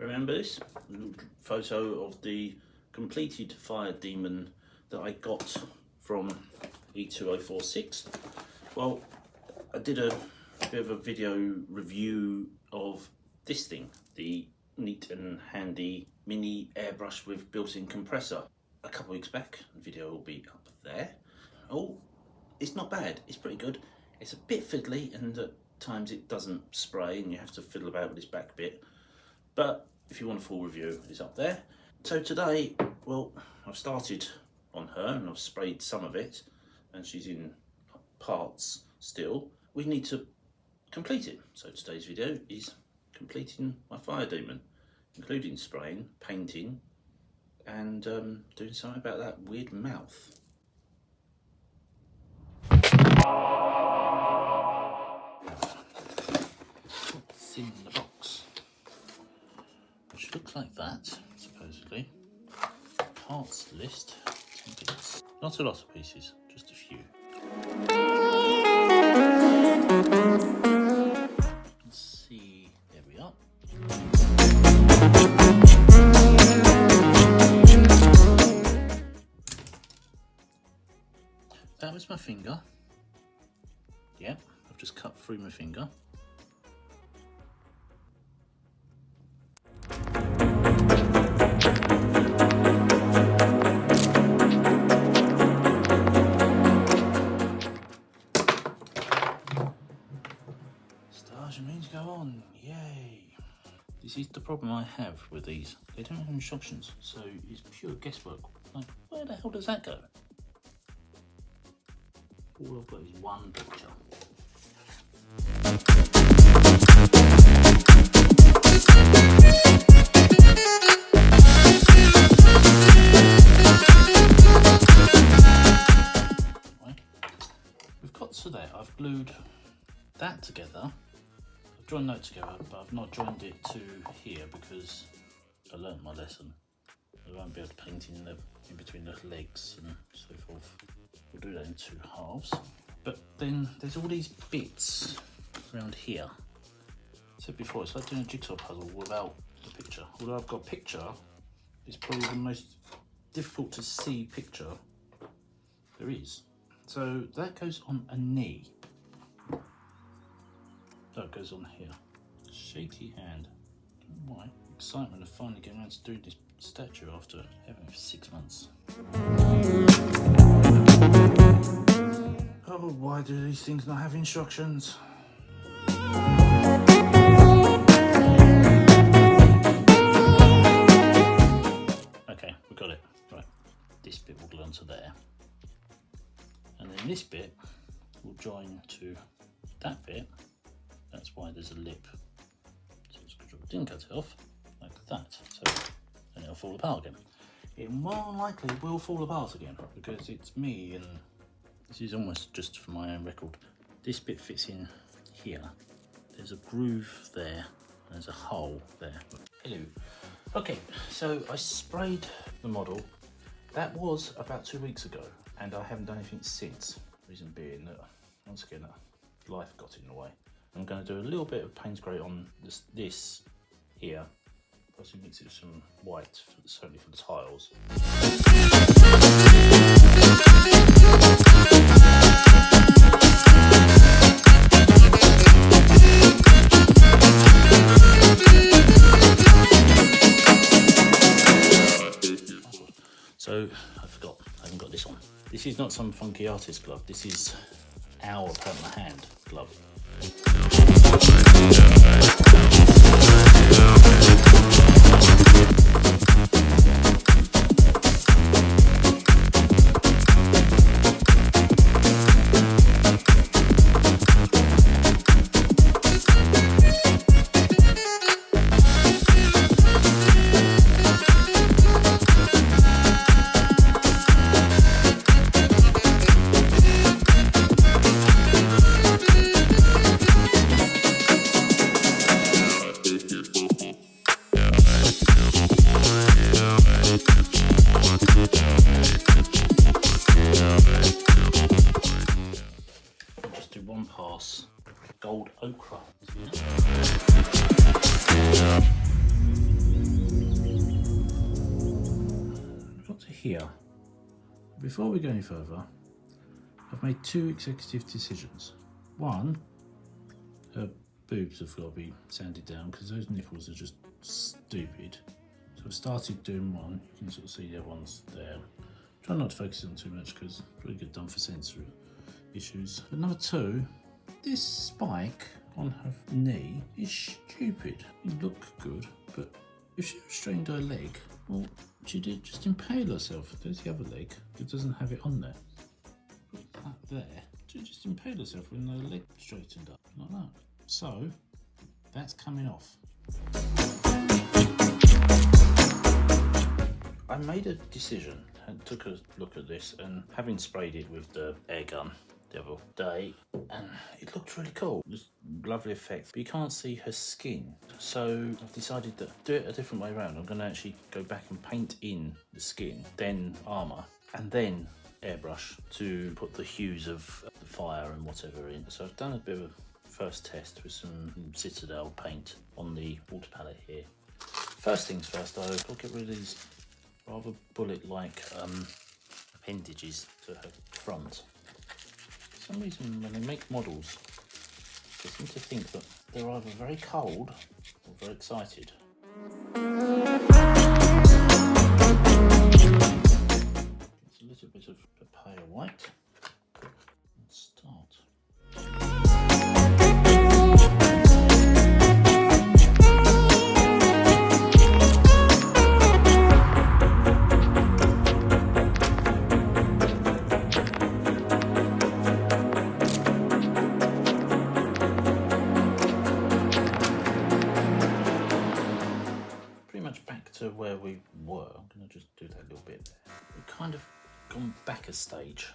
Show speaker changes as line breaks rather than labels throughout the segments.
Remember this? A little photo of the completed fire demon that I got from E2046. Well, I did a bit of a video review of this thing, the Neat and Handy mini airbrush with built-in compressor, a couple weeks back. The video will be up there. Oh, it's not bad, it's pretty good. It's a bit fiddly and at times it doesn't spray and you have to fiddle about with this back bit. But if you want a full review, it's up there. So today, well, I've started on her and I've sprayed some of it and she's in parts still. We need to complete it. So today's video is completing my fire demon, including spraying, painting, and doing something about that weird mouth. What's in the box? Which looks like that, supposedly. Parts list, 10 bits. Not a lot of pieces, just a few. Let's see, there we are. That was my finger. Yep, I've just cut through my finger. Stars and means go on, yay! This is the problem I have with these. They don't have instructions, so it's pure guesswork. Like, where the hell does that go? All I've got is one picture. Right. We've got to there. I've glued that together. I've joined that together, but I've not joined it to here because I learnt my lesson. I won't be able to paint in between the legs and so forth. We'll do that in two halves. But then there's all these bits around here. I said before, it's like doing a jigsaw puzzle without the picture. Although I've got a picture, it's probably the most difficult to see picture there is. So that goes on a knee. That goes on here. Shaky hand. Why? Excitement of finally getting around to doing this statue after having it for 6 months. Oh, why do these things not have instructions? Okay, we got it. Right, this bit will glue onto there. And then this bit will join to that bit. That's why there's a lip. So it's good job I didn't cut it off, like that. So then it'll fall apart again. It more than likely will fall apart again because it's me, and this is almost just for my own record. This bit fits in here. There's a groove there, and there's a hole there. Hello. Okay, so I sprayed the model. That was about 2 weeks ago, and I haven't done anything since. Reason being that, once again, life got in the way. I'm going to do a little bit of paint spray on this here. Possibly mix it with some white, certainly for the tiles. So I forgot, I haven't got this on. This is not some funky artist glove. This is our permanent hand glove. before we go any further, I've made two executive decisions. One, her boobs have got to be sanded down because those nipples are just stupid. So I started doing one. You can sort of see the other one's there. Try not to focus on too much because it's really good done for sensory issues. But number two, this spike on her knee is stupid. It look good, but if she strained her leg, well, she did just impale herself. There's the other leg. It doesn't have it on there. Put that there. She just impaled herself with her leg straightened up like that. So that's coming off. I made a decision and took a look at this, and having sprayed it with the air gun the other day, and it looked really cool. Just lovely effect, but you can't see her skin. So I've decided to do it a different way around. I'm going to actually go back and paint in the skin, then armour, and then airbrush to put the hues of the fire and whatever in. So I've done a bit of a first test with some Citadel paint on the water palette here. First things first though, I'll get rid of these rather bullet-like appendages to her front. For some reason when they make models, they seem to think that they're either very cold or very excited. It's a little bit of papaya white. Let's start. Where we were, I'm going to just do that little bit there. We've kind of gone back a stage.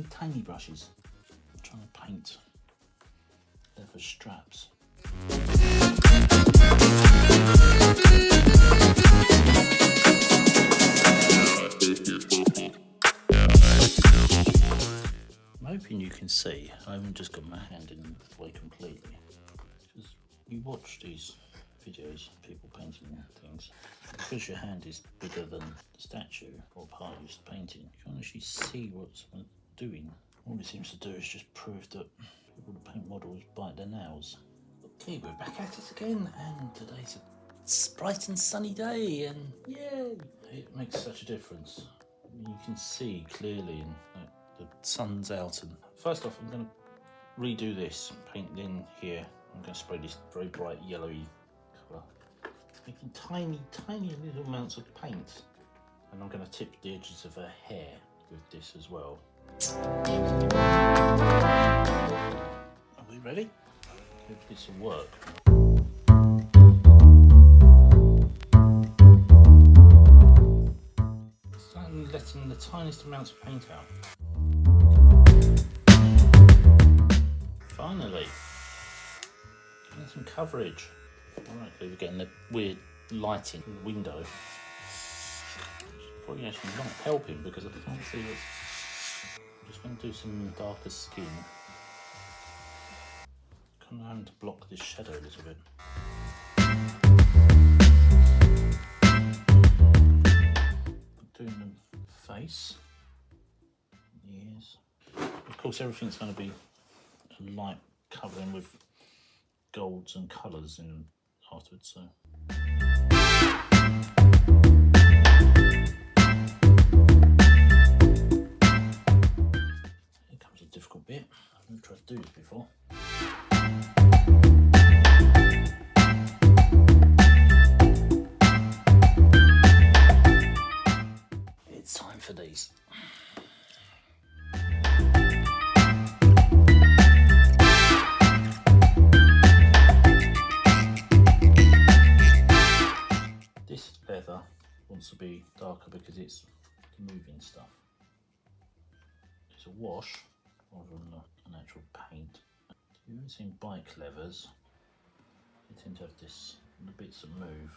Tiny brushes. I'm trying to paint leather straps. I'm hoping you can see I haven't just got my hand in the way completely, because you watch these videos of people painting things, because your hand is bigger than the statue or part you're painting, you can't actually see what someone's doing. All it seems to do is just prove that people that paint models bite their nails. Okay, we're back at it again, and today's a bright and sunny day, and yay! It makes such a difference. You can see clearly, and the sun's out. And first off, I'm going to redo this, paint in here. I'm going to spray this very bright yellowy colour, making tiny little amounts of paint, and I'm going to tip the edges of her hair with this as well. Are we ready? Hope this will work. Starting letting the tiniest amounts of paint out. Finally, getting some coverage. Alright, we're getting the weird lighting from the window. Probably actually not helping because I can't see it. I'm just going to do some darker skin. Kind of having to block this shadow a little bit. Doing the face, the ears. Of course, everything's going to be a light covering with golds and colours in afterwards. So. Here comes a difficult bit. I've never tried to do this before. It's time for these. This leather wants to be darker because it's moving stuff. It's a wash rather than an actual paint. You've ever seen bike leathers? They tend to have this little bits that move.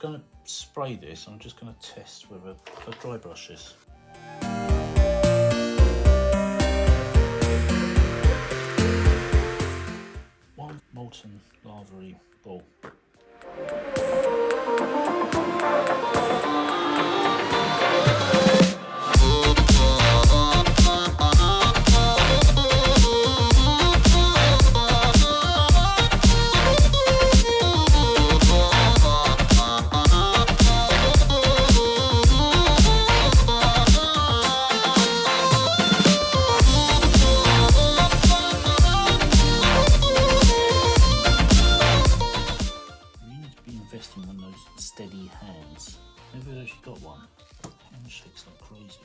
going to spray this. I'm just going to test with a dry brush this. One molten lava-y ball. Investing in one of those steady hands. Never actually got one. Hand shakes like crazy.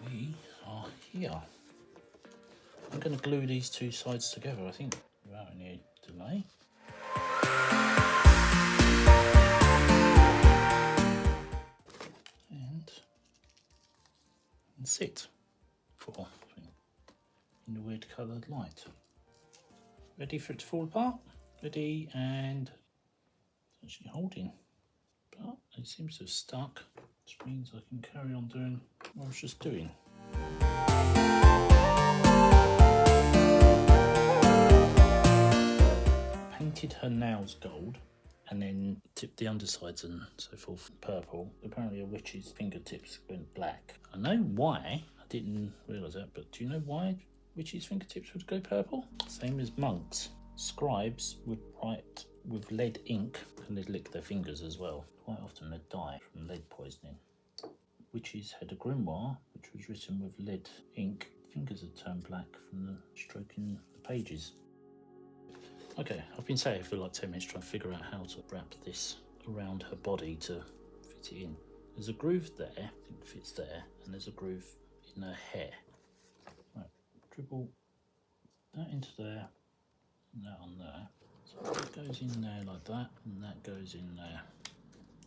We are here. I'm going to glue these two sides together, I think, without any delay. And sit for in the weird coloured light. Ready for it to fall apart? Ready, and it's actually holding, but it seems to have stuck, which means I can carry on doing what I was just doing. Painted her nails gold and then tipped the undersides and so forth purple. Apparently a witch's fingertips went black. I know why, I didn't realise that, but do you know why witches' fingertips would go purple? Same as monks. Scribes would write with lead ink and they'd lick their fingers as well. Quite often they'd die from lead poisoning. Witches had a grimoire which was written with lead ink. Fingers had turned black from the stroking the pages. Okay, I've been saying for like 10 minutes trying to figure out how to wrap this around her body to fit it in. There's a groove there, I think it fits there, and there's a groove in her hair. Right, dribble that into there, and that on there. So that goes in there like that, and that goes in there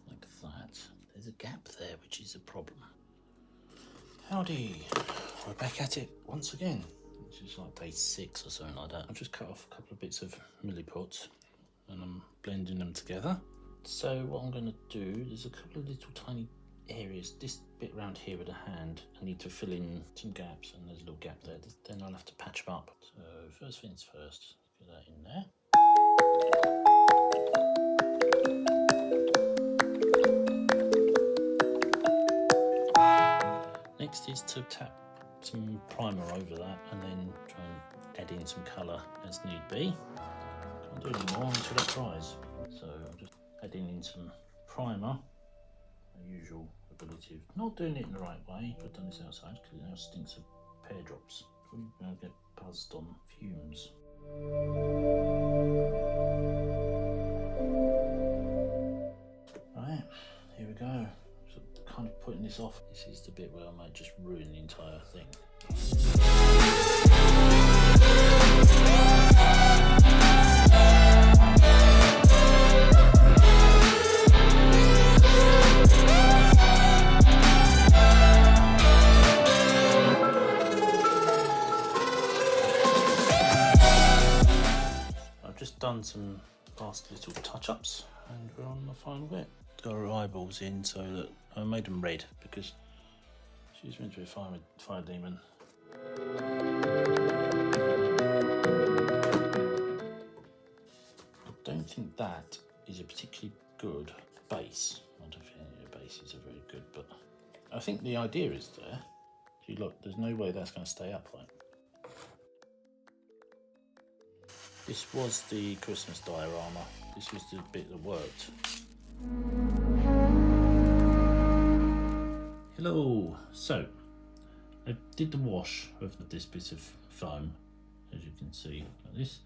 like that. There's a gap there, which is a problem. Howdy, we're back at it once again. Which is like day 6 or something like that. I've just cut off a couple of bits of millipots and I'm blending them together. So what I'm going to do, there's a couple of little tiny areas. This bit around here with the hand, I need to fill in some gaps, and there's a little gap there. Then I'll have to patch them up. So first things first, get that in there. Next is to tap some primer over that and then try and add in some colour as need be. Can't do any more until it dries. So I'm just adding in some primer. My usual ability of not doing it in the right way. I've done this outside because it now stinks of pear drops. Probably going to get buzzed on fumes. Right, here we go. Kind of putting this off. This is the bit where I might just ruin the entire thing. I've just done some last little touch-ups and we're on the final bit. Got her eyeballs in so that I made them red because she's meant to be a fire demon. I don't think that is a particularly good base. I don't think any of the bases are very good, but I think the idea is there. See, look, there's no way that's going to stay upright. This was the Christmas diorama. This was the bit that worked. Hello, so I did the wash of this bit of foam, as you can see, like this,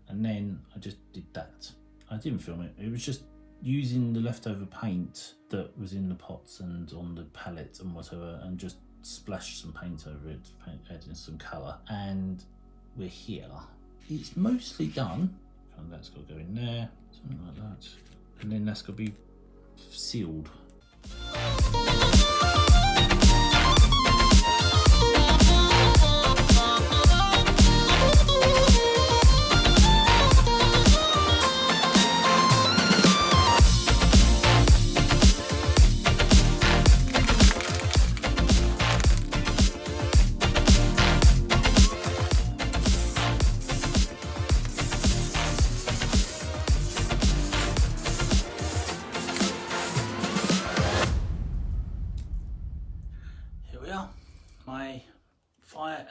and then I just did that. I didn't film it, it was just using the leftover paint that was in the pots and on the palette and whatever, and just splashed some paint over it, adding some colour, and we're here. It's mostly done, and that's got to go in there, something like that, and then that's got to be sealed.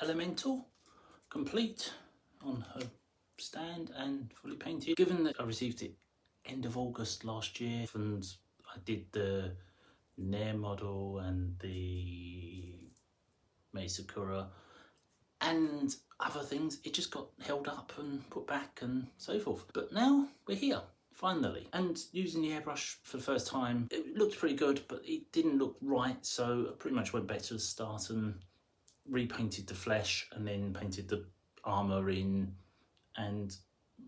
Elemental, complete on her stand and fully painted. Given that I received it end of August last year, and I did the Nair model and the Mei Sakura and other things, it just got held up and put back and so forth. But now we're here, finally. And using the airbrush for the first time, it looked pretty good, but it didn't look right, so I pretty much went back to the start and repainted the flesh and then painted the armour in and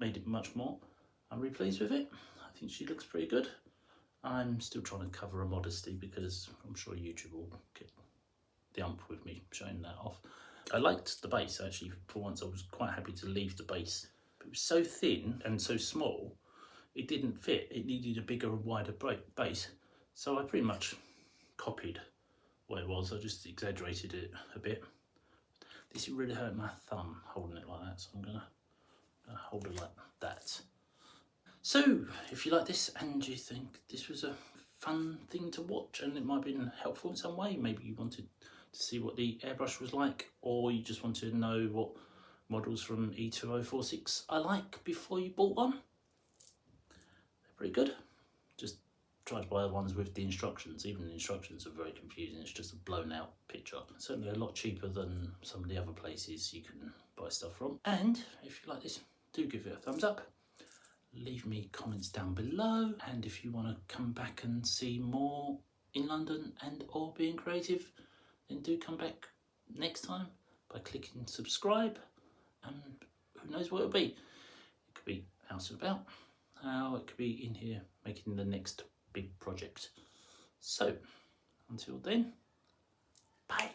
made it much more. I'm really pleased with it. I think she looks pretty good. I'm still trying to cover her modesty because I'm sure YouTube will get the ump with me showing that off. I liked the base actually. For once I was quite happy to leave the base. But it was so thin and so small, it didn't fit. It needed a bigger, wider base. So I pretty much copied what it was. I just exaggerated it a bit. This really hurt my thumb holding it like that, so I'm gonna hold it like that. So if you like this and you think this was a fun thing to watch and it might have been helpful in some way, maybe you wanted to see what the airbrush was like, or you just wanted to know what models from E2046 I like before you bought one, they're pretty good. Just try to buy the ones with the instructions. Even the instructions are very confusing. It's just a blown out picture. Certainly a lot cheaper than some of the other places you can buy stuff from. And if you like this, do give it a thumbs up. Leave me comments down below, and if you want to come back and see more in London and or being creative, then do come back next time by clicking subscribe, and who knows what it'll be. It could be out and about, or it could be in here making the next big project. So until then, bye.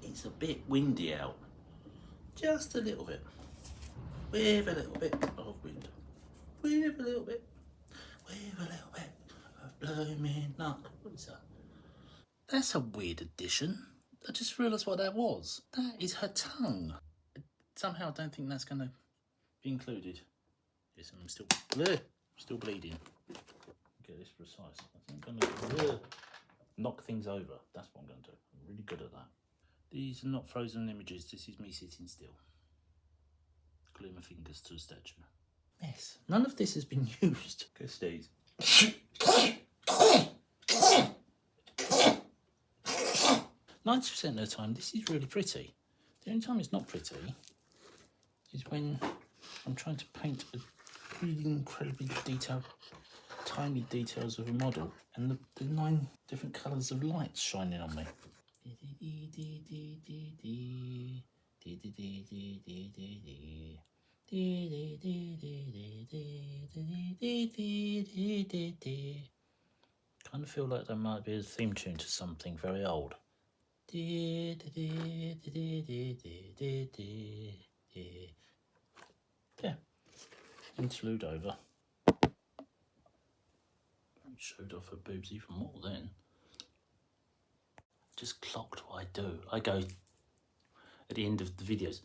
It's a bit windy out, just a little bit, with a little bit of wind, with a little bit, with a little bit of blooming luck. What is that? That's a weird addition. I just realised what that was. That is her tongue. Somehow I don't think that's going to be included. Yes, I'm still bleeding. Get this precise. I think I'm going to knock things over. That's what I'm going to do. I'm really good at that. These are not frozen images. This is me sitting still. Glue my fingers to the statue. Yes, none of this has been used. Go Steve. 90% of the time, this is really pretty. The only time it's not pretty is when I'm trying to paint a really incredibly detailed, tiny details of a model, and the 9 different colours of lights shining on me. Kind of feel like there might be a theme tune to something very old. Yeah, interlude over. Showed off her boobs even more then. Just clocked what I do. I go at the end of the videos,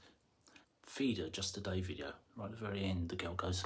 feed her just a day video. Right at the very end, the girl goes,